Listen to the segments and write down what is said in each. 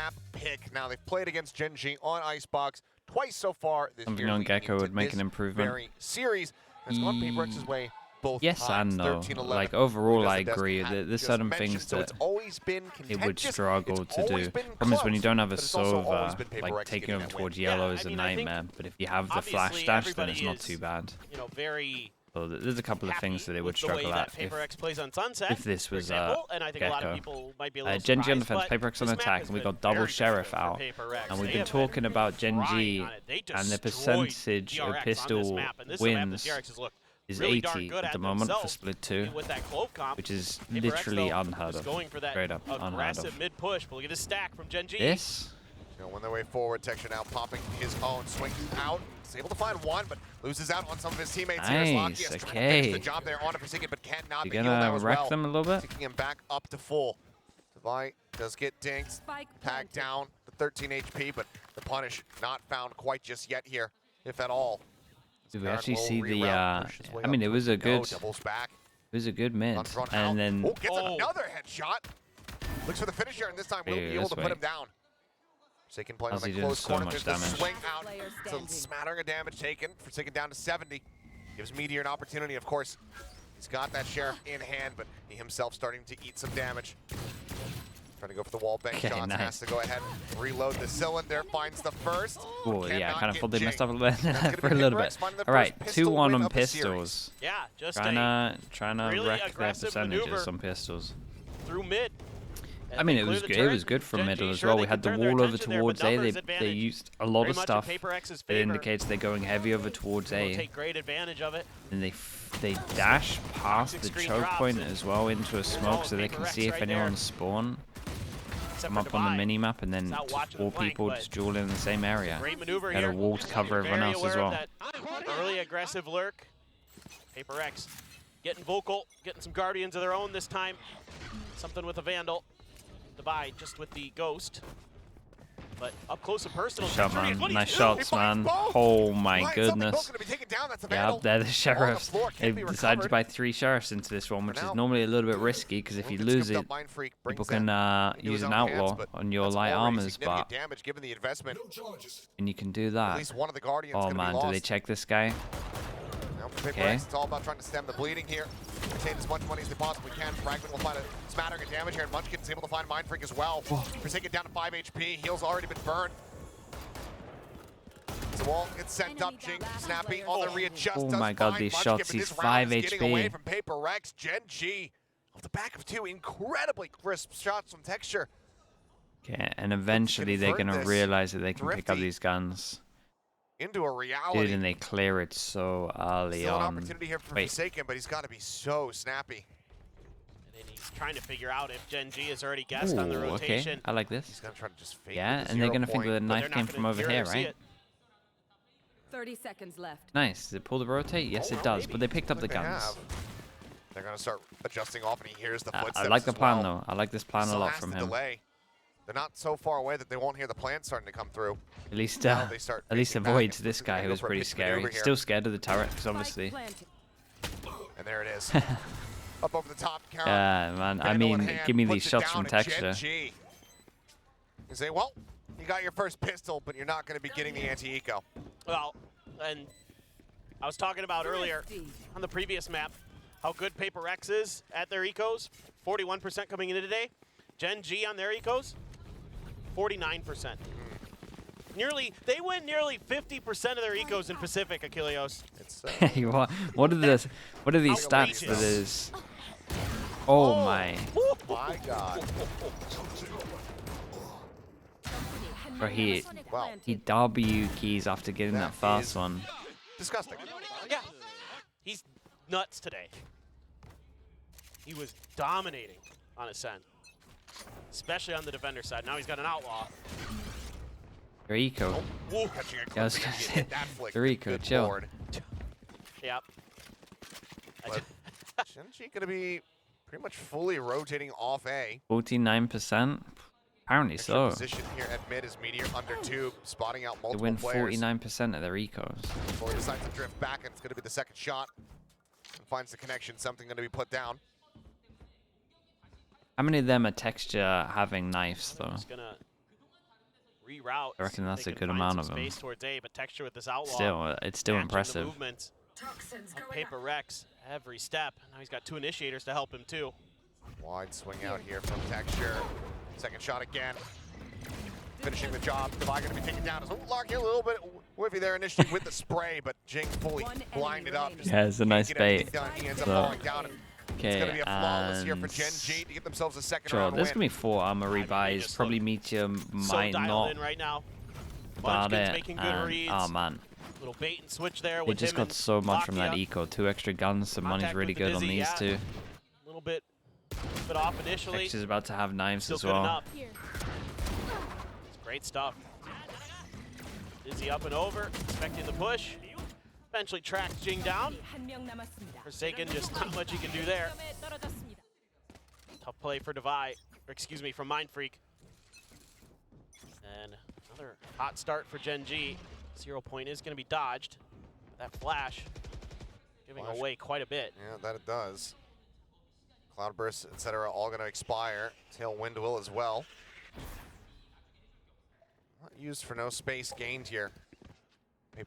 map pick. Now, they've played against Gen.G on Icebox twice so far this Something year. on Gecko would make an improvement. Very series. It's gone PRX's way both yes times. and no. 13-11. Like, overall, I agree. There's certain things so that it would struggle to do. Problem is when you don't have a Sova, like, taking over towards yellow is a nightmare. But if you have the flash dash, then it's not too bad. You know, very. So there's a couple of things that they would struggle at if this was Gecko. Gen.G on defense, PRX on attack, and we got double Sheriff out. And we've been talking about Gen.G and the percentage of pistol wins is 80 at the moment for split 2, which is literally unheard of. Straight up unheard of. This? They'll win their way forward. Texture now popping his own, swings out. He's able to find one, but loses out on some of his teammates. Nice, okay. The job there on a Forsaken, but cannot You be healed now as wreck well. them a little bit? Taking him back up to full. Devi does get dinked. Tagged down to 13 HP, but the punish not found quite just yet here, if at all. Did we actually see the, I mean, it was a good, mid. And then, gets another headshot. Looks for the finisher, and this time will be able to put him down. Forsaken playing on the close corner. There's the swing out. It's a smattering of damage taken. Forsaken down to 70. Gives Meteor an opportunity, of course. He's got that Sheriff in hand, but he himself starting to eat some damage. Trying to go for the wall bang shots. Nice. Has to go ahead and reload the cylinder. Finds the first. Oh, yeah, I kind of thought they messed up a little bit for a little bit. All right, 2-1 on pistols. Yeah, just trying to really wreck their percentages on pistols. Through mid. I mean, it was good from middle as well. We had the wall over towards A. They used a lot of stuff that indicates they're going heavy over towards A. Take great advantage of it. And they dash past the choke point as well into a smoke so they can see if anyone's spawn. Come up on the mini map and then 4 people just duel in the same area. Got a wall to cover everyone else as well. Early aggressive lurk. PRX getting vocal, getting some Guardians of their own this time. Something with a Vandal. Divide just with the Ghost. But up close and personal. Shot, man. Nice shots, man. Oh my goodness. Yeah, up there, the Sheriffs. They've decided to buy 3 Sheriffs into this one, which is normally a little bit risky, because if you lose it, people can use an Outlaw on your light armors, but and you can do that. Oh man, do they check this guy? Okay. It's all about trying to stem the bleeding here. Retain as much money as they possibly can. Fragment will find a smattering of damage here, and Munchkin's able to find Mind Freak as well. Forsaken down to 5 HP. Heal's already been burned. The wall gets sent up. Jing snappy on the readjust. Oh my god, these shots. He's 5 HP. Away from PRX. Gen.G off the back of 2 incredibly crisp shots from Texture. Okay, and eventually they're going to realize that they can pick up these guns. Into a reality. Dude, and they clear it so early on. An opportunity here for Forsaken, but he's got to be so snappy. And then he's trying to figure out if Gen.G has already guessed on the rotation. Okay, I like this. He's gonna try to just fake and they're gonna think that the knife came from over here, right? 30 seconds left. Nice. Does it pull the rotate? Yes, it does. But they picked up the guns. They're gonna start adjusting off, and he hears the footsteps. I like the plan though. I like this plan a lot from him. They're not so far away that they won't hear the plan starting to come through. At least avoids this guy who was pretty scary. Still scared of the turrets, obviously. And there it is. Up over the top, Carol. Yeah, man. I mean, give me these shots from Texture. You say, well, you got your first pistol, but you're not going to be getting the anti-eco. Well, and I was talking about earlier on the previous map how good PRX is at their ecos. 41% coming into today. Gen.G on their ecos, 49%. They win nearly 50% of their ecos in Pacific, Achilleos. What are these stats that is? Oh my! My God! Bro, he W keys after getting that first one. Disgusting. Yeah, he's nuts today. He was dominating on Ascent, especially on the defender side. Now he's got an Outlaw. Your eco. Oh, yeah, I was gonna say, your eco, chill. Yep. Gen.G gonna be pretty much fully rotating off A. 49%? Apparently so. Position here at mid is Meteor under 2, spotting out multiple They win players. 49% of their ecos. Before he decides to drift back, and it's gonna be the second shot. And finds the connection, something gonna be put down. How many of them are Texture having knives though? reroute. I reckon that's a good amount of them. Space towards A, but Texture with this outlaw. Still, it's still impressive. Paper Rex every step. Now he's got 2 initiators to help him too. Wide swing out here from Texture. Second shot again. Finishing the job. Devi going to be taken down. Lucky a little bit whiffy there initially with the spray, but Jing fully blinded up. Yeah, it's a nice bait. He ends up falling down. Okay, it's going to be a flawless here for Gen.G to get themselves a second sure, round there's win. going to be 4 armor rebuys. Probably Meteor might not in right now. about it. And, oh man. Little bait and switch there. They just got so much from that eco. 2 extra guns. The money's really good on these 2. A little bit off initially. Texture's about to have knives Still as well. It's great stuff. Dizzy up and over, expecting the push. Eventually tracks Jing down. Forsaken, just not much he can do there. Tough play for Devi, or excuse me, from Mind Freak. And another hot start for Gen.G. 0 point is going to be dodged. That flash giving away quite a bit. Yeah, that it does. Cloudburst, etc., all going to expire. Tailwind will as well. Not used for no space gained here.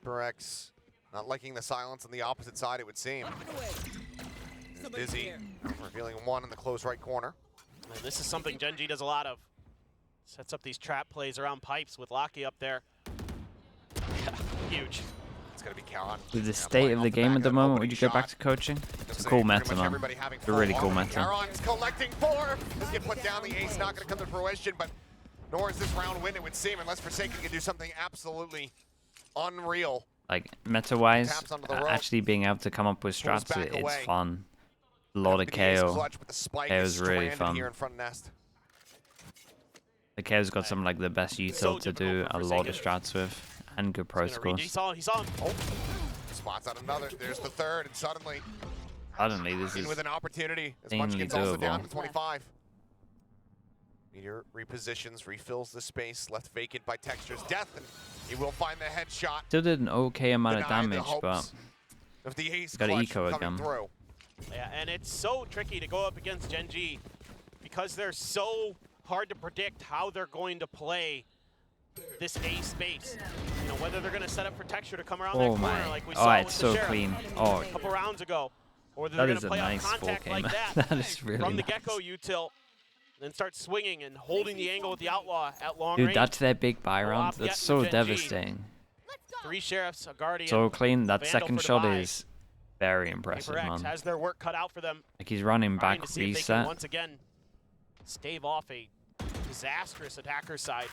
PRX not liking the silence on the opposite side, it would seem. Dizzy revealing 1 in the close right corner. And this is something Gen.G does a lot of. Sets up these trap plays around pipes with Locky up there. Huge. It's going to be Karen. With the state of the game at the moment, would you go back to coaching? It's a cool meta, man. It's a really cool meta. Karon's collecting 4. Let's get put down. The ace not going to come to fruition, but nor is this round win, it would seem, unless Forsaken can do something absolutely unreal. Like, meta-wise, actually being able to come up with strats, it's fun. A lot of KO. KO's really fun. The KO's got some like the best util to do a lot of strats with, and good pro scores. He saw him. Oh, spots out another. There's the third, and suddenly this is with an opportunity. As much gets also down to 25. Meteor repositions, refills the space, left vacant by Texture's death, and he will find the headshot. Still did an okay amount of damage, but the ace got an eco again. Through. Yeah, and it's so tricky to go up against Gen.G because they're so hard to predict how they're going to play this A space. You know, whether they're going to set up for Texture to come around that corner like we saw with the Sheriff clean. A couple rounds ago, or they're going to play nice on contact like that, that is really from the nice. Gecko util, then start swinging and holding the angle with the Outlaw at long range. Dude, that's their big buy round. That's so devastating. 3 Sheriffs, a Guardian, so clean. That Vandal second shot is very impressive, PRX man. has their work cut out for them. Like he's running back to see if they reset. can once again stave off a disastrous attacker side.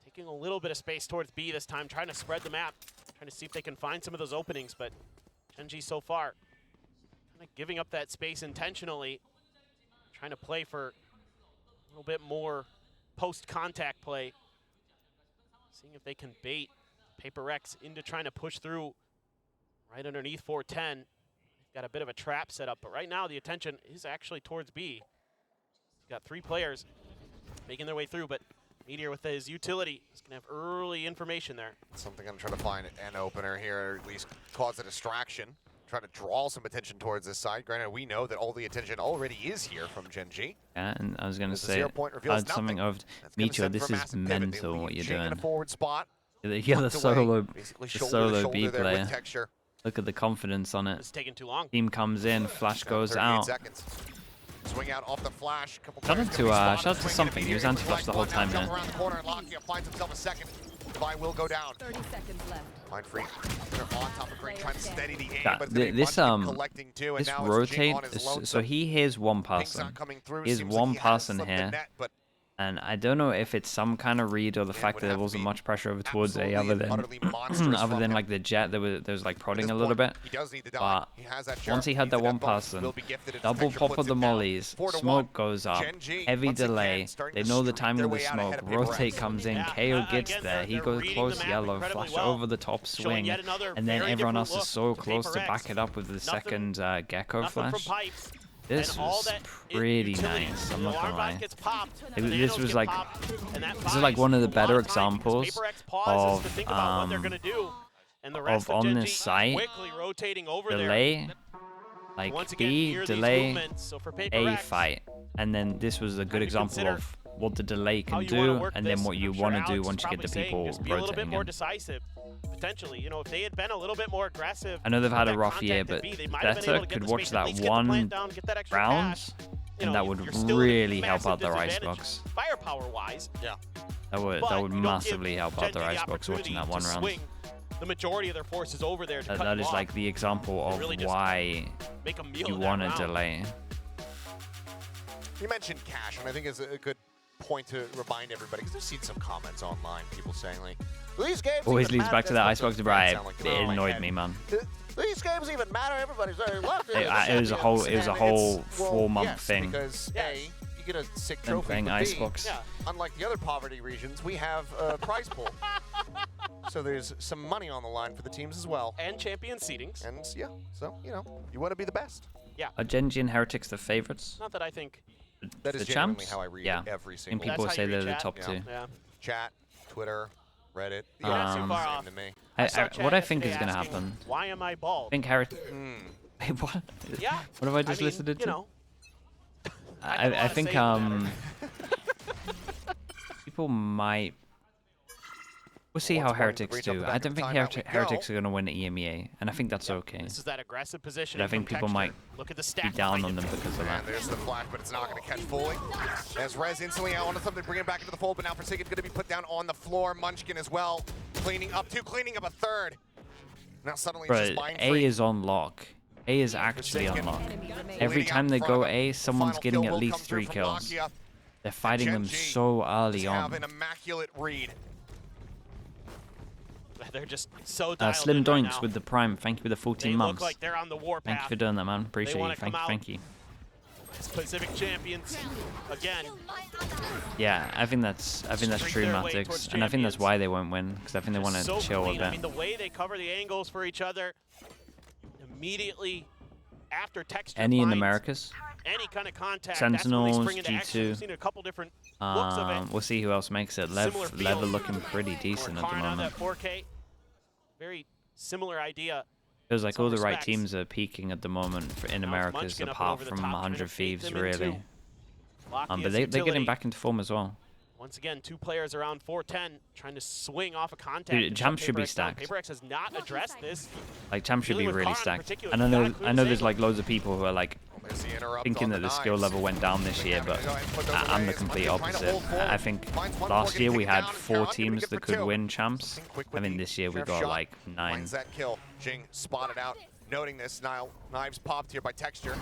Taking a little bit of space towards B this time, trying to spread the map, trying to see if they can find some of those openings, but Gen.G so far kind of giving up that space intentionally, trying to play for a little bit more post-contact play, seeing if they can bait PRX into trying to push through right underneath 410. They've got a bit of a trap set up, but right now the attention is actually towards B. He's got 3 players making their way through, but Meteor with his utility is going to have early information there. Something I'm trying to find an opener here, or at least cause a distraction. Trying to draw some attention towards this side. Granted, we know that all the attention already is here from Gen.G. Yeah, and I was going to say, add something of Meteor. This is mental what you're doing. Forward spot. You're the solo B player. Texture. Look at the confidence on it. It's taking too long. Team comes in, flash goes out. Seconds. Swing out off the flash. Shout out to something. He was anti-flash the whole time there. Around the corner, and Locky finds himself a second. Devi will go down. 30 seconds left. Mind Freak. They're on top of Green, trying to steady the aim, but this rotate. So he hears one person. He has one person here. And I don't know if it's some kind of read or the fact that there wasn't much pressure over towards A other than like the jet, there was like prodding a little bit. But once he had that one person, double pop of the mollies, smoke goes up, heavy delay, they know the timing of the smoke, rotate comes in, KO gets there, he goes close yellow, flash over the top swing, and then everyone else is so close to back it up with the second Gecko flash. This was pretty nice, I'm not gonna lie. This is like one of the better examples of on this site, delay, like B, delay, A fight. And then this was a good example of what the delay can do, and then what you want to do once you get the people rotating. Be a little bit more in. decisive, potentially. You know, if they had been a little bit more aggressive. I know they've had a rough year, but Better could watch that one round, and that would really help out their Icebox. Firepower-wise, yeah. That would massively help out their Icebox watching that one round. The majority of their forces over there. That is like the example of why you want to delay. You mentioned cash, and I think it's a good point to remind everybody, because I've seen some comments online, people saying like, these games always leads back to that Icebox Bribe. It annoyed me, man. These games even matter. Everybody's left. It was a whole 4-month thing. Because you get a sick trophy. Icebox. Yeah. Unlike the other poverty regions, we have a prize pool. So there's some money on the line for the teams as well. And champion seedings. And yeah, so you want to be the best. Yeah. Are Gen.G and Heretics the favorites? Not that I think. That is genuinely how I read every single. And people say they're the top 2. Yeah. Chat, Twitter, Reddit. To me. What I think is going to happen. Why am I bald? I think Heretics. What? Yeah. What have I just listened to? You know. I think people might. We'll see how Heretics do. I don't think Heretics are going to win the EMEA, and I think that's okay. This is that aggressive position. But I think people might be down on them because of that. There's the flash, but it's not going to catch fully. As Rez instantly out onto something, bring it back into the fold, but now Forsaken's going to be put down on the floor. Munchkin as well, cleaning up a third. Now suddenly it's just mind free. A is on lock. A is actually on lock. Every time they go A, someone's getting at least 3 kills. They're fighting them so early on. Have an immaculate read. They're just so dialed Slim in Doinks right now. with the Prime. Thank you for the 14 months. Look like they're on the warpath. Thank you for doing that, man. Appreciate you. Thank you. Pacific champions again. Yeah, I think that's true, Matix, and I think that's why they won't win, because I think they want to chill a bit. I mean, the way they cover the angles for each other immediately after texture. Any in the Americas? Any kind of contact. Sentinels, G2. We've seen a couple different looks of it. We'll see who else makes it. Lever looking pretty decent at the moment. 4K. Very similar idea. Feels like all the right teams are peaking at the moment in Americas, apart from 100 Thieves, really. But they're getting back into form as well. Once again, 2 players around 410 trying to swing off a contact. Dude, Champ should be stacked. PRX has not addressed this. Like, Champ should be really stacked. And I know there's like loads of people who are like thinking that the skill level went down this year, but I'm the complete opposite. I think last year we had 4 teams that could win Champs. I mean, this year we got like 9. Finds that kill. Jing spotted out. Noting this, Knives popped here by texture.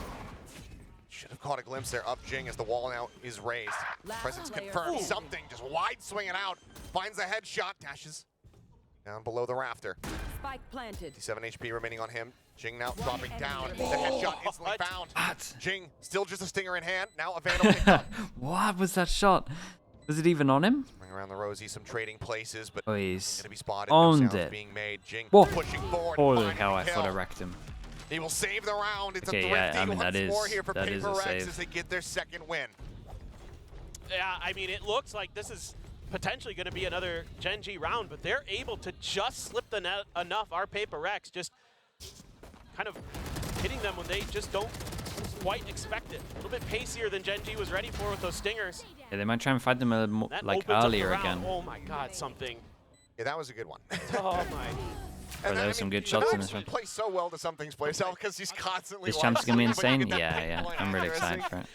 Should have caught a glimpse there up Jing as the wall now is raised. Presence confirmed. Something just wide swinging out. Finds the headshot. Dashes down below the rafter. Spike planted. 7 HP remaining on him. Jing now dropping down. The headshot instantly found. What? Jing still just a stinger in hand. Now a Vandal picked up. What was that shot? Was it even on him? Bring around the Rosie, some trading places, but he's gonna be spotted. Owned no it. Being made. Jing pushing forward. Holy cow! I thought I wrecked him. He will save the round. It's okay, a thrifty I mean, once more here for that is a PRX save. as they get their 2nd win. Yeah, I mean, it looks like this is potentially going to be another Gen.G round, but they're able to just slip the net enough. Our PRX just kind of hitting them when they just don't quite expect it. A little bit pacier than Gen.G was ready for with those stingers. Yeah, they might try and fight them a more, like earlier again. Oh my God, something. Yeah, that was a good one. Oh my. Bro, there were some good shots in this one. Plays so well to Something's play style because he's constantly. This Champ's gonna be insane. Yeah, I'm really excited for it.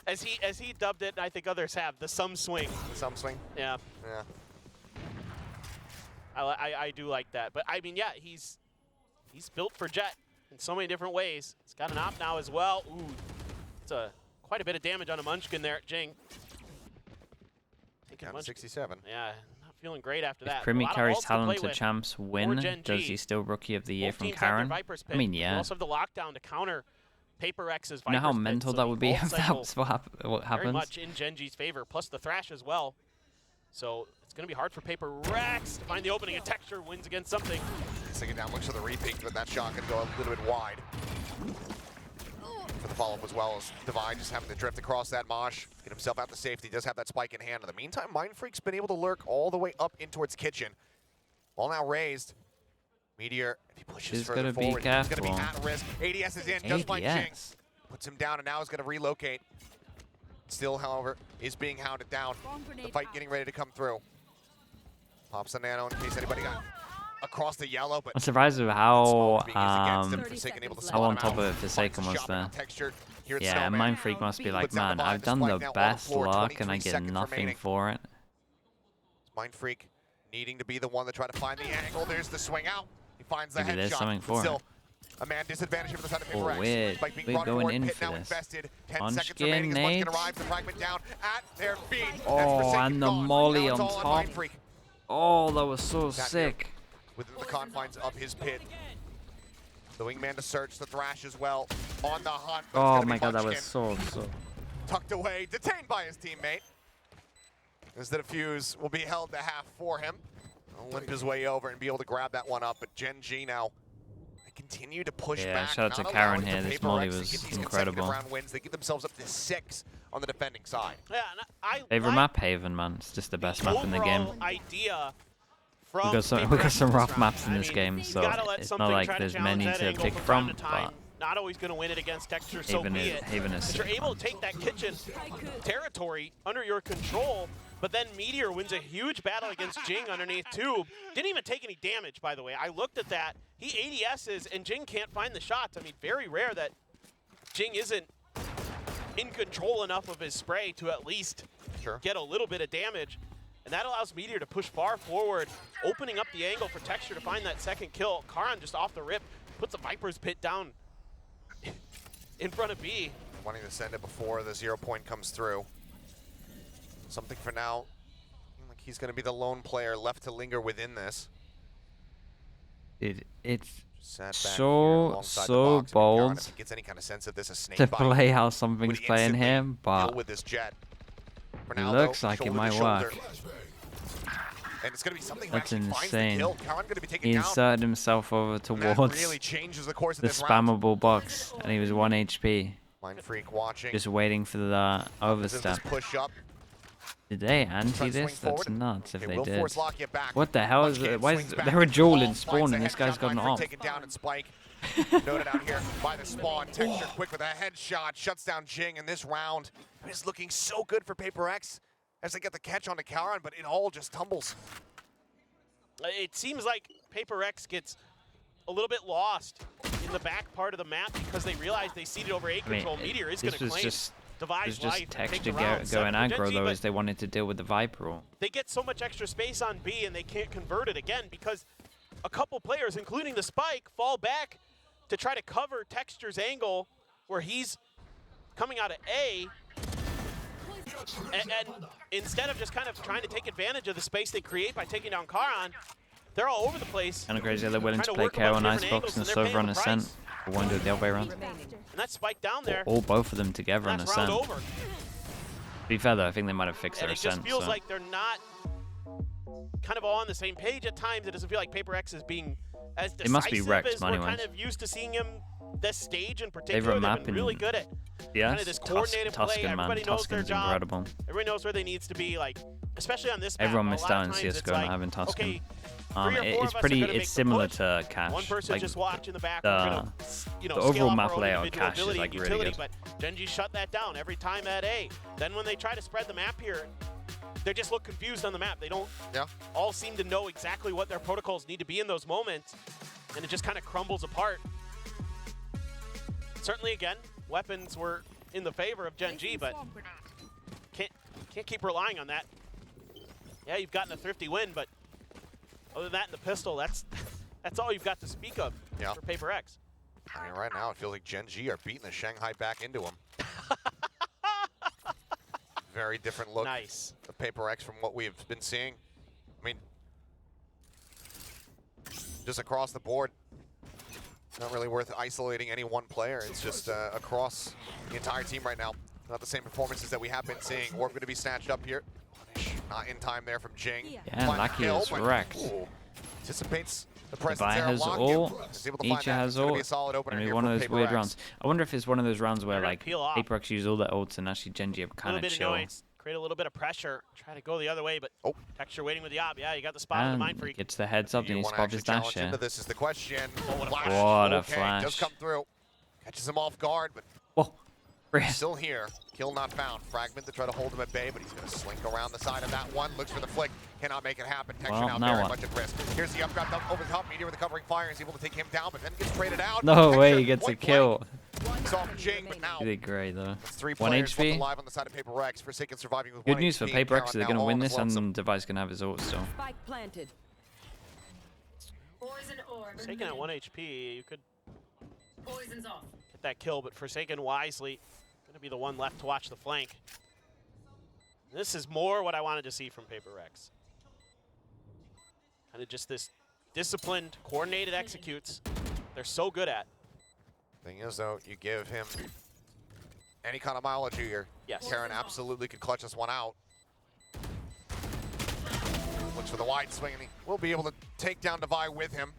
As he dubbed it, and I think others have, the Sum Swing. The Sum Swing. Yeah. Yeah. I do like that, but I mean, yeah, he's built for Jet in so many different ways. He's got an op now as well. Ooh, it's quite a bit of damage on a Munchkin there at Jing. Down to 67. Yeah. Feeling great after that. If Primi carries talent to Champs win, does he still Rookie of the Year from Karen? I mean, yeah. We also have the lockdown to counter PRX's Viper's You know how mental that would be if that was what happens? Very much in Gen.G's favor, plus the Thrash as well. So it's going to be hard for PRX to find the opening, and Texture wins against something. Sticking down, looks for the repeat, but that shot can go a little bit wide. For the follow-up as well as Divine just having to drift across that mosh, get himself out to safety, does have that spike in hand. In the meantime, Mindfreak's been able to lurk all the way up in towards Kitchen. Ball now raised. Meteor, if he pushes further forward, he's going to be at risk. ADS is in, just like Jing. Puts him down and now is going to relocate. Still, however, is being hounded down. The fight getting ready to come through. Pops the nano in case anybody got across the yellow, but I'm surprised of how on top of it Forsaken was there. Yeah, Mind Freak must be like, man, I've done the best luck and I get nothing for it. Mind Freak needing to be the one to try to find the angle. There's the swing out. He finds the Maybe headshot. there's something for it. A man disadvantage for the side of PRX. We're going in for this. 10 seconds remaining as one's gonna arrive. The fragment down at their feet. Oh, and the molly on top. Oh, that was so sick. Within the confines of his pit. The wingman to search, the thrash as well. On the hunt. Oh my god, that was so. Tucked away, detained by his teammate. As the defuse will be held to half for him. He'll limp his way over and be able to grab that one up, but Gen.G now continue to push back. Shout out to Karen here. This molly was incredible. Wins. They get themselves up to 6 on the defending side. Yeah, favorite map, Haven, man. It's just the best map in the game. We got some rough maps in this game, so it's not like there's many to pick from. But not always going to win it against Texture, so be it. But you're able to take that kitchen territory under your control. But then Meteor wins a huge battle against Jing underneath Tube. Didn't even take any damage, by the way. I looked at that. He ADS's and Jing can't find the shots. I mean, very rare that Jing isn't in control enough of his spray to at least get a little bit of damage. And that allows Meteor to push far forward, opening up the angle for Texture to find that second kill. Karan just off the rip, puts the Viper's pit down in front of B. Wanting to send it before the 0 point comes through. Something for now. Like he's going to be the lone player left to linger within this. It's so bold gets any kind of sense of this, a snake to play how something's playing him, but with this jet. It looks like it might work. And it's going to be something that's insane. He inserted himself over towards really changes the course of the spammable box, and he was 1 HP. Mind Freak watching. Just waiting for the overstep. Push up. Did they anti this? That's nuts if they did. What the hell is it? Why is there a duel in spawn and this guy's got an off? Taken down and Spike. Noted out here by the spawn. Texture quick with a headshot. Shuts down Jing in this round. It's looking so good for PRX as they get the catch on the Karan, but it all just tumbles. It seems like PRX gets a little bit lost in the back part of the map because they realize they ceded over A control. Meteor is going to claim Device just Texture going aggro though, as they wanted to deal with the Viper rule. They get so much extra space on B and they can't convert it again because a couple players, including the Spike, fall back to try to cover Texture's angle where he's coming out of A. And instead of just kind of trying to take advantage of the space they create by taking down Karan, they're all over the place. Kind of crazy they're willing to play KO on Icebox and Silver on Ascent. We want to do it the other way around. And that Spike down there. Or both of them together on Ascent. To be fair though, I think they might have fixed their Ascent. It just feels like they're not kind of all on the same page at times. It doesn't feel like PRX is being as decisive. It must be Rex, as we're kind of used to seeing him this stage in particular. They've been really good at kind of this coordinated play. Everybody knows their job. Incredible. Everybody knows where they needs to be. Like, especially on this map. Everyone missed out on CS:GO not having Tuscan. It's similar to Cash. One person just watch in the back. The overall map layout Cash is like really good. But Gen.G shut that down every time at A. Then when they try to spread the map here, they just look confused on the map. They don't all seem to know exactly what their protocols need to be in those moments, and it just kind of crumbles apart. Certainly, again, weapons were in the favor of Gen.G, but can't keep relying on that. Yeah, you've gotten a thrifty win, but other than that, in the pistol, that's all you've got to speak of for PRX. I mean, right now it feels like Gen.G are beating the Shanghai back into him. Very different look of PRX from what we've been seeing. I mean, just across the board, not really worth isolating any one player. It's just across the entire team right now. Not the same performances that we have been seeing. Orb going to be snatched up here. Punish not in time there from Jing. Yeah, Lucky is wrecked. Anticipates the presence Dubai there. has all. Icha has all. And one of those weird rounds. I wonder if it's one of those rounds where like PRX use all their ults and actually Gen.G are kind of chill. Create a little bit of pressure. Try to go the other way, but Texture waiting with the op. Yeah, you got the spot on the Mind Freak. Gets the heads up and he spot his dash here. This is the question. What a flash. Does come through. Catches him off guard, but Still here. Kill not found. Fragment to try to hold him at bay, but he's going to slink around the side of that one. Looks for the flick. Cannot make it happen. Texture now very much at risk. Here's the updraft up over the top. Meteor with the covering fire. Is able to take him down, but then gets traded out. No Texture, way he gets a kill. Saw GenG, but now He did great though. 3 1 players HP. alive on the side of PRX. Forsaken surviving with Good 1 news for HP. PRX. They're going to win this, and and Device going to have his ult still. Spike planted. Forsaken at 1 HP, you could Poison's off. get that kill, but Forsaken wisely going to be the one left to watch the flank. This is more what I wanted to see from PRX. Kind of just this disciplined, coordinated executes they're so good at. Thing is, though, you give him any kind of mileage here. Yes. Karen absolutely could clutch this one out. Looks for the wide swing, and he will be able to take down Devi with him.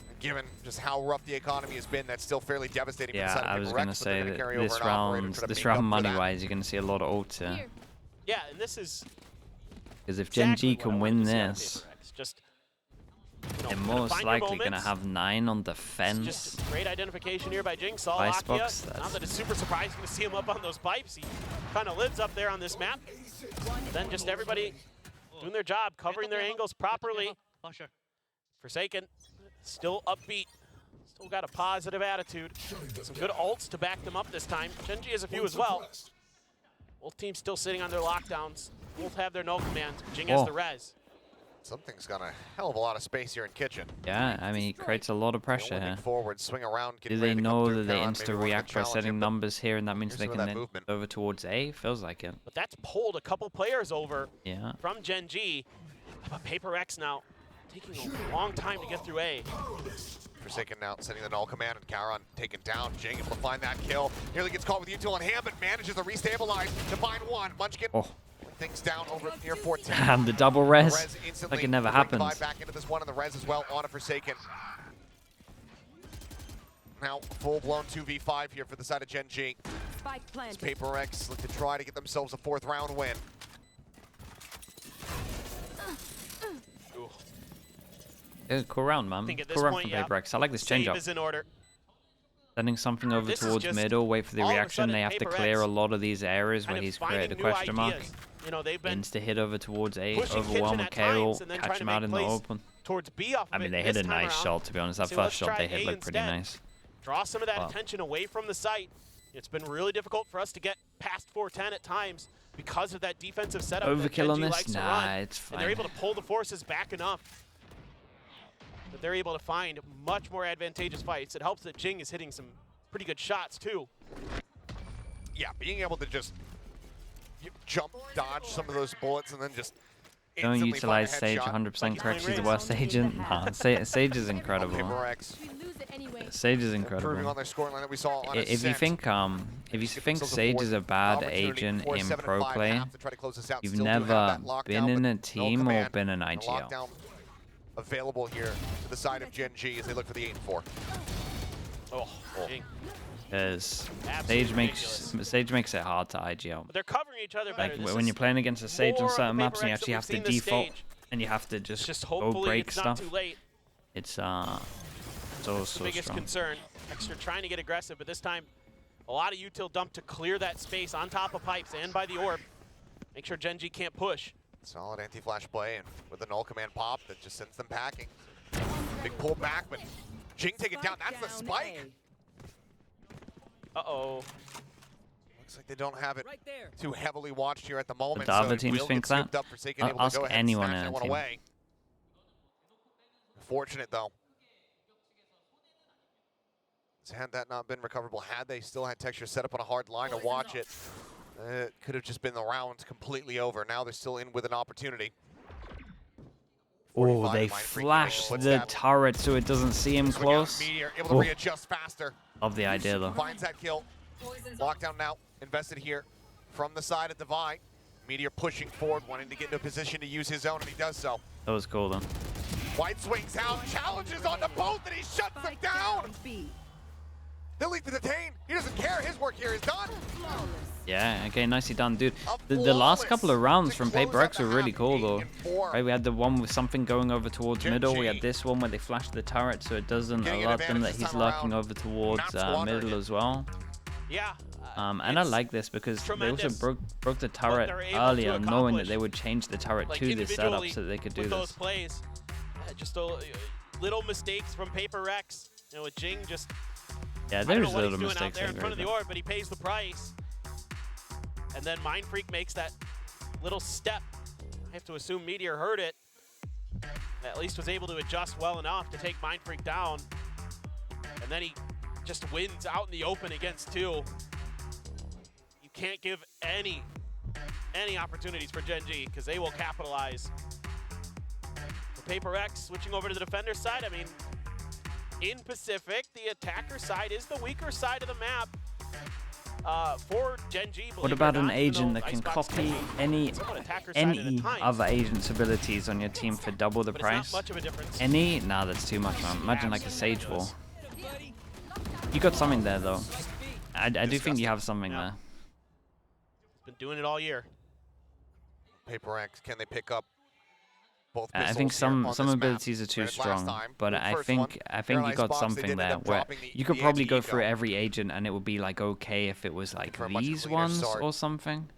And given just how rough the economy has been, that's still fairly devastating. Yeah, for the side I of was PRX, going to but say they're gonna that this round money-wise, you're going to see a lot of ults here. Yeah, and this is Because if exactly Gen.G can what I win wanted to see out of this, PRX. Just, they're kind of most find your likely going to moments. have 9 on defense. Just great identification here by GenG. Saw Icebox, Lakia. Not that it's super surprising to see him up on those pipes. He kind of lives up there on this map. Then just everybody doing their job, covering their angles properly. Forsaken, still upbeat. Still got a positive attitude. Some good ults to back them up this time. GenG has a few as well. Both teams still sitting on their lockdowns. Both have their no commands. GenG has the res. Something's got a hell of a lot of space here in Kitchen. Yeah, I mean, he creates a lot of pressure here. Forward, swing around, Do they know that they insta-react by setting numbers here, and that means they can then movement over towards A? Feels like it. But that's pulled a couple players over from GenG. But PRX now taking a long time to get through A. Forsaken now sending the null command, and Charon taken down. GenG able to find that kill. Nearly gets caught with util on hand, but manages to restabilize to find one. Munchkin things down over near 14. Damn, the double res. Like it never happens. Back into this one, and the res as well on a Forsaken. Now full-blown 2v5 here for the side of GenG. PRX look to try to get themselves a 4th round win. Cool round, man. Cool round from PRX. I like this change-up. Sending something over towards middle, wait for the reaction. They have to clear a lot of these areas where he's created a question mark. You know, they've been Insta-hit over towards A, overwhelm with KO, catch him out in the open. I mean, they hit a nice shot, to be honest. That first shot they hit looked pretty nice. Draw some of that attention away from the site. It's been really difficult for us to get past 410 at times because of that defensive setup. Overkill on this? Nah, it's fine. And they're able to pull the forces back enough that they're able to find much more advantageous fights. It helps that GenG is hitting some pretty good shots, too. Yeah, being able to just jump, dodge some of those bullets, and then just don't utilize Sage 100% correct. She's the worst agent. Nah, Sage is incredible. Sage is incredible. If you think Sage is a bad agent in pro play, you've never been in a team or been an IGL. Available here to the side of GenG as they look for the 8-4. Because Sage makes it hard to IGL. But they're covering each other better. Like when you're playing against a Sage on certain maps, and you actually have to default, and you have to just go break stuff. It's also the biggest concern. Extra trying to get aggressive, but this time a lot of util dumped to clear that space on top of pipes and by the orb. Make sure GenG can't push. Solid anti-flash play, and with a null command pop that just sends them packing. Big pull back, but GenG take it down. That's the spike. Uh-oh. Looks like they don't have it too heavily watched here at the moment. The other teams think that? Ask anyone in a team. Fortunate, though. Had that not been recoverable, had they still had Texture set up on a hard line to watch it, it could have just been the round completely over. Now they're still in with an opportunity. Oh, they flashed the turret so it doesn't see him close. Meteor, able to readjust faster. Love the idea, though. Finds that kill. Lockdown now invested here from the side of Devi. Meteor pushing forward, wanting to get into a position to use his own, and he does so. That was cool, though. White swings out, challenges on the boat, and he shuts them down. They'll leave to detain. He doesn't care. His work here is done. Yeah, okay, nicely done, dude. The last couple of rounds from PRX were really cool, though. Right, we had the one with something going over towards middle. We had this one where they flashed the turret, so it doesn't alert them that he's lurking over towards middle as well. Yeah. And I like this because they also broke the turret earlier, knowing that they would change the turret to this setup so that they could do those plays. Just little mistakes from PRX. You know, with Jing just. Yeah, there's little mistakes there in front of the orb, but he pays the price. And then Mindfreak makes that little step. I have to assume Meteor heard it. At least was able to adjust well enough to take Mindfreak down. And then he just wins out in the open against 2. You can't give any opportunities for Gen.G because they will capitalize. For PRX switching over to the defender side, I mean, in Pacific, the attacker side is the weaker side of the map. For Gen.G, what about an agent that can copy any other agent's abilities on your team for double the price? Not much of a difference. Any? Nah, that's too much, man. Imagine like a Sage Wall. You got something there, though. I do think you have something there. Been doing it all year. PRX, can they pick up both I think some abilities are too strong, but I think you got something there where you could probably go through every agent and it would be like okay if it was like these ones or something.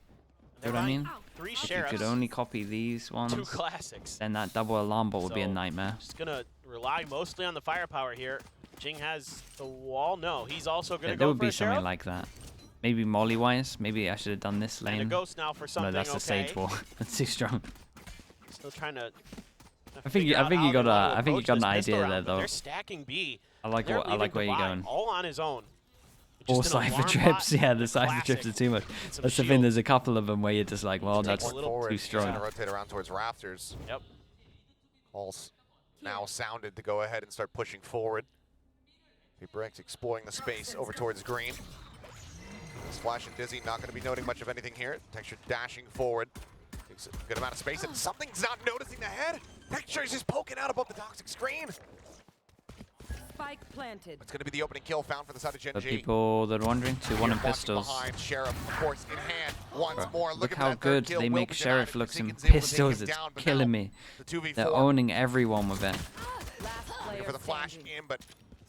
You know what I mean? If you could only copy these ones, 2 classics. then that double alarm bot would be a nightmare. Just gonna rely mostly on the firepower here. Jing has the wall. No, he's also gonna go there would for be a something sheriff. like that. Maybe Molly wise. Maybe I should have done this lane. And a ghost now for something. No, that's the Sage Wall. That's too strong. Still trying to. I think you got an idea there though. They're stacking B. I like where you're going. All on his own. Or Cypher Trips, yeah, the Cypher Trips are too much. That's the thing, there's a couple of them where you're just like, well, that's too strong. Rotate around towards rafters. Yep. Calls now sounded to go ahead and start pushing forward. PRX exploring the space over towards green. Splash and Dizzy not going to be noting much of anything here. Texture dashing forward. Takes a good amount of space, and something's not noticing the head. Texture is just poking out above the toxic screen. Spike planted. It's going to be the opening kill found for the side of Gen.G. For people that are wondering, 2-1 in pistols. Behind Sheriff, of course, in hand. Once more, look at how that good they make Sheriff look in pistols. It's killing me. They're owning everyone with it. For the flash in, but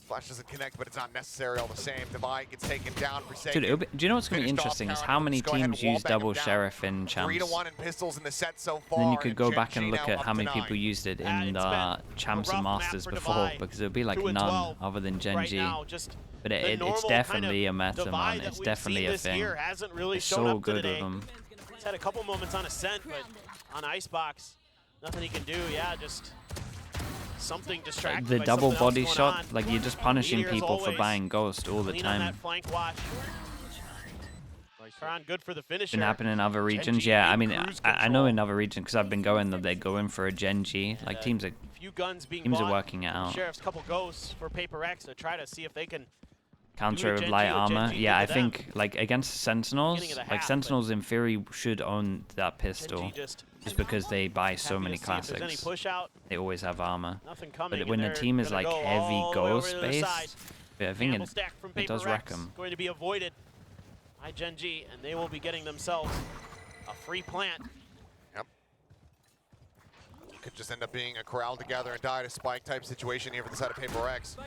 flash doesn't connect, but it's not necessary all the same. Divide gets taken down for Sake. Dude, do you know what's going to be interesting is how many teams use double Sheriff in champs. 3-1 in pistols in the set so far. Then you could go back and look at how many people used it in the champs and masters before, because it would be like none other than Gen.G. But it's definitely a meta, man. It's definitely a thing. It's so good with them. He's had a couple moments on Ascent, but on Icebox, nothing he can do. Yeah, just something distracting. The double body shot, like you're just punishing people for buying Ghost all the time. Good for the finisher. Been happening in other regions, yeah. I mean, I know in other regions because I've been going that they're going for a Gen.G. Like teams are working it out. Sheriff's couple ghosts for PRX to try to see if they can counter with light armor. Yeah, I think like against Sentinels, like Sentinels in theory should own that pistol. Just because they buy so many classics, they always have armor. But when the team is like heavy ghost based, I think it does wreck them. Going to be avoided by Gen.G, and they will be getting themselves a free plant. Yep. Could just end up being a corral together and die to spike type situation here for the side of PRX.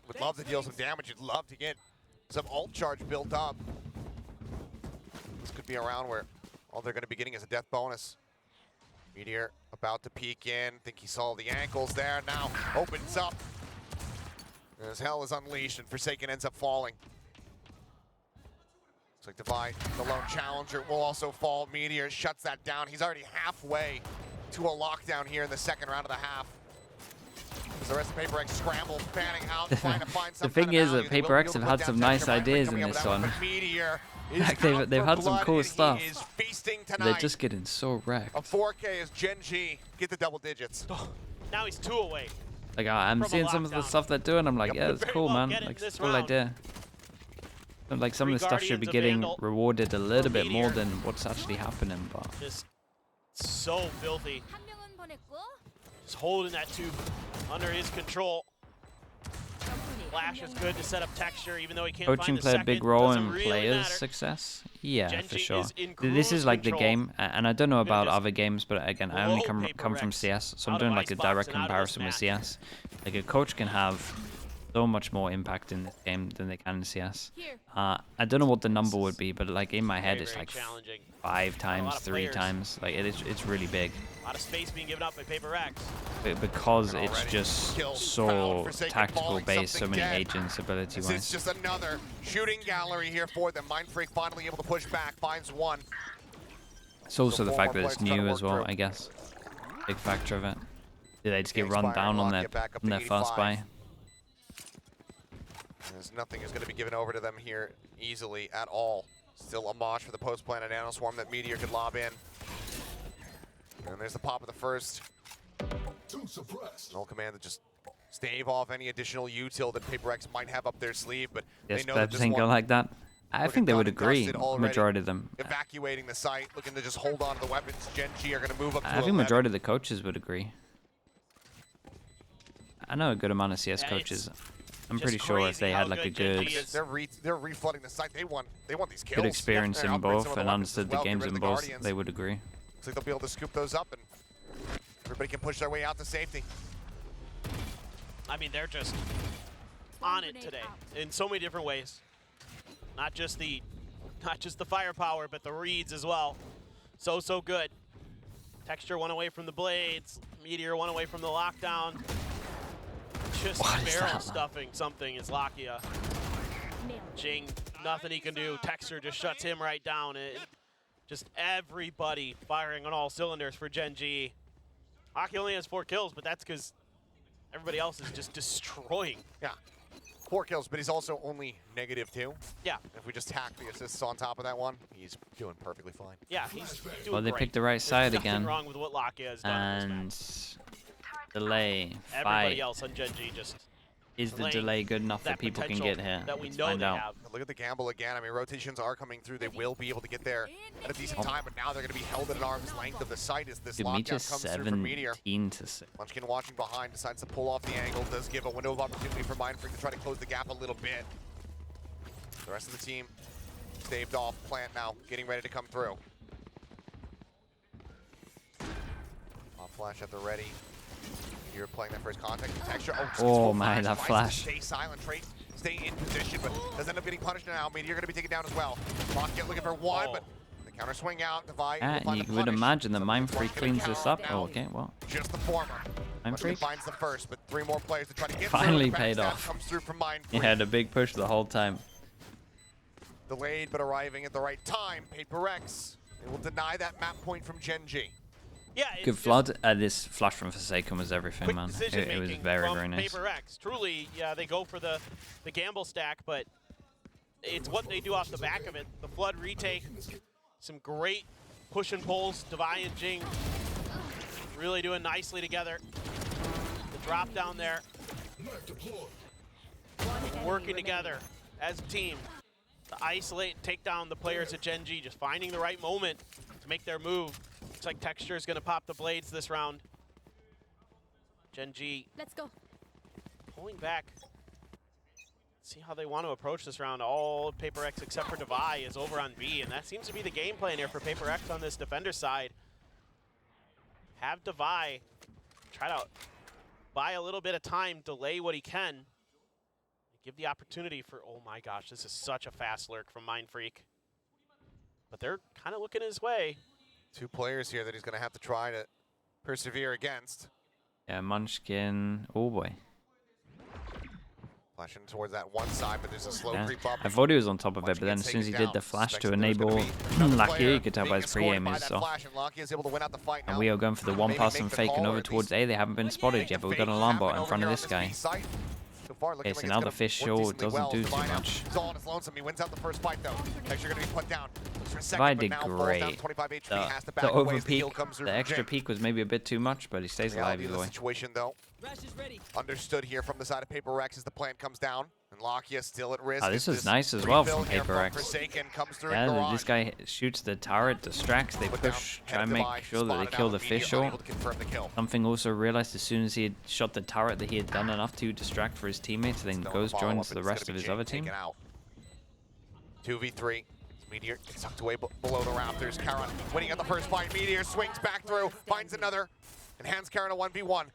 Would love to deal some damage. You'd love to get some ult charge built up. This could be a round where all they're going to be getting is a death bonus. Meteor about to peek in. Think he saw the ankles there. Now opens up. As hell is unleashed, and Forsaken ends up falling. Looks like Divide, the lone challenger, will also fall. Meteor shuts that down. He's already halfway to a lockdown here in the second round of the half. As the rest of PRX scrambles, panning out, trying to find some The thing is that PRX have had some nice ideas in this one. Like they've had some cool stuff. They're just getting so wrecked. A 4K is Gen.G. Get the double digits. Now he's 2 away. Like I'm seeing some of the stuff they're doing. I'm like, yeah, it's cool, man. Like it's a cool idea. But like some of the stuff should be getting rewarded a little bit more than what's actually happening. But just so filthy. Just holding that tube under his control. Flash is good to set up texture, even though he can't coaching find the played a big role in really players' success. Yeah, Gen.G for sure. This is like the game, and I don't know about other games, but again, I only come from CS, so I'm doing like a direct comparison with CS. Like a coach can have so much more impact in this game than they can in CS. I don't know what the number would be, but like in my head, it's like 5 times, 3 times. Like it's really big. A lot of space being given up by PRX. Because it's just so tactical based, so many agents ability-wise. It's just another shooting gallery here for them. Mindfreak finally able to push back, finds one. It's also the fact that it's new as well, I guess. Big factor of it. Did they just get run down on their fast buy? There's nothing is going to be given over to them here easily at all. Still a mosh for the post-planet nanoswarm that Meteor could lob in. And there's the pop of the first. Null command to just stave off any additional util that PRX might have up their sleeve, but yes, they know that this go like that. I think they would agree, majority of them. Evacuating the site, looking to just hold on to the weapons. Gen.G are going to move up to 11. I think majority of the coaches would agree. I know a good amount of CS coaches. I'm pretty sure if they had like a good, they're reflooding the site. They want these kills. Good experience in both and understood the games in both, they would agree. Looks like they'll be able to scoop those up and everybody can push their way out to safety. I mean, they're just on it today in so many different ways. Not just the firepower, but the reads as well. So good. Texture one away from the blades. Meteor one away from the lockdown. Just barrel stuffing something is Lakia. Jing, nothing he can do. Texture just shuts him right down. Just everybody firing on all cylinders for Gen.G. Lakia only has 4 kills, but that's because everybody else is just destroying. Yeah, 4 kills, but he's also only -2. Yeah. If we just tack the assists on top of that one, he's doing perfectly fine. Yeah, he's doing well, they great. picked the right side There's again. nothing wrong with what Lakia has done. And delay. Everybody else on Gen.G just is the delay good enough that people can get here? That we Let's know find they out. have. Look at the gamble again. I mean, rotations are coming through. They will be able to get there at a decent time, but now they're going to be held at an arm's length of the site as this lockdown comes through from Meteor. 17-6. Munchkin watching behind, decides to pull off the angle, does give a window of opportunity for Mindfreak to try to close the gap a little bit. The rest of the team staved off. Plant now, getting ready to come through. Pop flash at the ready. You're playing that first contact. Texture. Oh man, that flash. Stay silent, stay in position, but does end up getting punished now. Meteor going to be taken down as well. Rocket looking for one, but the counter swing out. Divide. And you would imagine that Mindfreak cleans this up. Oh, okay, well. Just the former. Mindfreak finds the first, but 3 more players to try to get finally through. Paid off. Comes through from Mindfreak. He had a big push the whole time. Delayed, but arriving at the right time. PRX. They will deny that map point from Gen.G. Yeah, good flood. This flash from Forsaken was everything, man. It was very nice. PRX. Truly, yeah, they go for the gamble stack, but it's what they do off the back of it. The flood retake, some great push and pulls. Devi and Jing really doing nicely together. The drop down there, working together as a team to isolate and take down the players at Gen.G, just finding the right moment to make their move. Looks like Texture is going to pop the blades this round. Gen.G. Let's go. Pulling back. See how they want to approach this round. All PRX except for Devi is over on B, and that seems to be the game plan here for PRX on this defender side. Have Devi try to buy a little bit of time, delay what he can, give the opportunity for, oh my gosh, this is such a fast lurk from Mindfreak. But they're kind of looking his way. 2 players here that he's going to have to try to persevere against. Yeah, Munchkin. Oh boy. Flashing towards that one side, but there's a slow creep up. I thought he was on top of it, but then as soon as he did the flash to enable Lakia, you could tell by his pre-aim is off. And we are going for the 1-person fake and over towards A. They haven't been spotted yet, but we've got an alarm bot in front of this guy. Okay, so now the fish show doesn't do too much. Devi did great. The over peak, the extra peak was maybe a bit too much, but he stays alive either way. Understood here from the side of PRX as the plant comes down. And Lakia still at risk. Oh, this is nice as well from PRX. Yeah, this guy shoots the turret, distracts, they push, try and make sure that they kill the fish short. Something also realized as soon as he had shot the turret that he had done enough to distract for his teammates, then goes joins the rest of his other team. 2v3. Meteor gets tucked away below the rafters. Karan winning at the first fight. Meteor swings back through, finds another, and hands Karan a 1v1.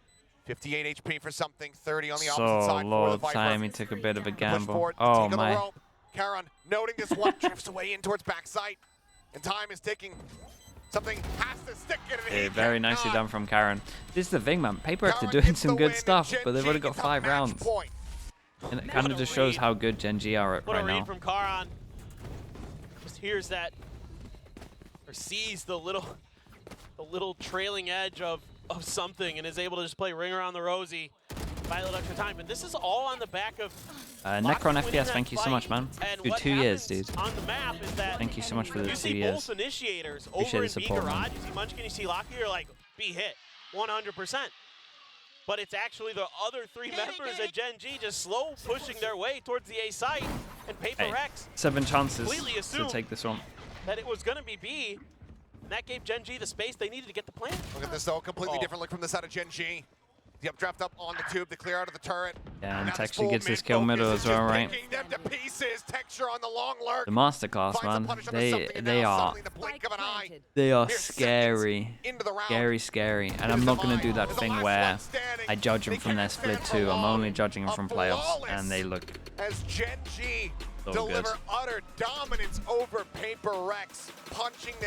58 HP for something, 30 on the opposite side. So low time, he took a bit of a gamble. Oh my. Karon noting this one, drifts away in towards backside, and time is ticking. Something has to stick in it. Very nicely done from Karon. This is the thing, man. PRX are doing some good stuff, but they've only got 5 rounds. And it kind of just shows how good Gen.G are at right now. What a read from Karon. Just hears that, or sees the little trailing edge of something, and is able to just play Ring Around the Rosie. Buy a little extra time, and this is all on the back of Necron FPS. Thank you so much, man. Good 2 years, dude. On the map is that thank you so much for the 2 years. You see both initiators over in B Garage. You see Munchkin, you see Locky. You're like, B hit 100%. But it's actually the other 3 members at Gen.G just slow pushing their way towards the A site, and PRX 7 chances to take this one. That it was going to be B. And that gave Gen.G the space they needed to get the plant. Look at this though, completely different look from the side of Gen.G. The updraft up on the tube to clear out of the turret. Yeah, and actually gets this kill middle as well, right? Them to pieces. Texture on the long lurk. The masterclass, man. They are scary. Scary. And I'm not going to do that thing where I judge them from their split 2. I'm only judging them from playoffs, and they look as Gen.G so deliver utter dominance over PRX, punching their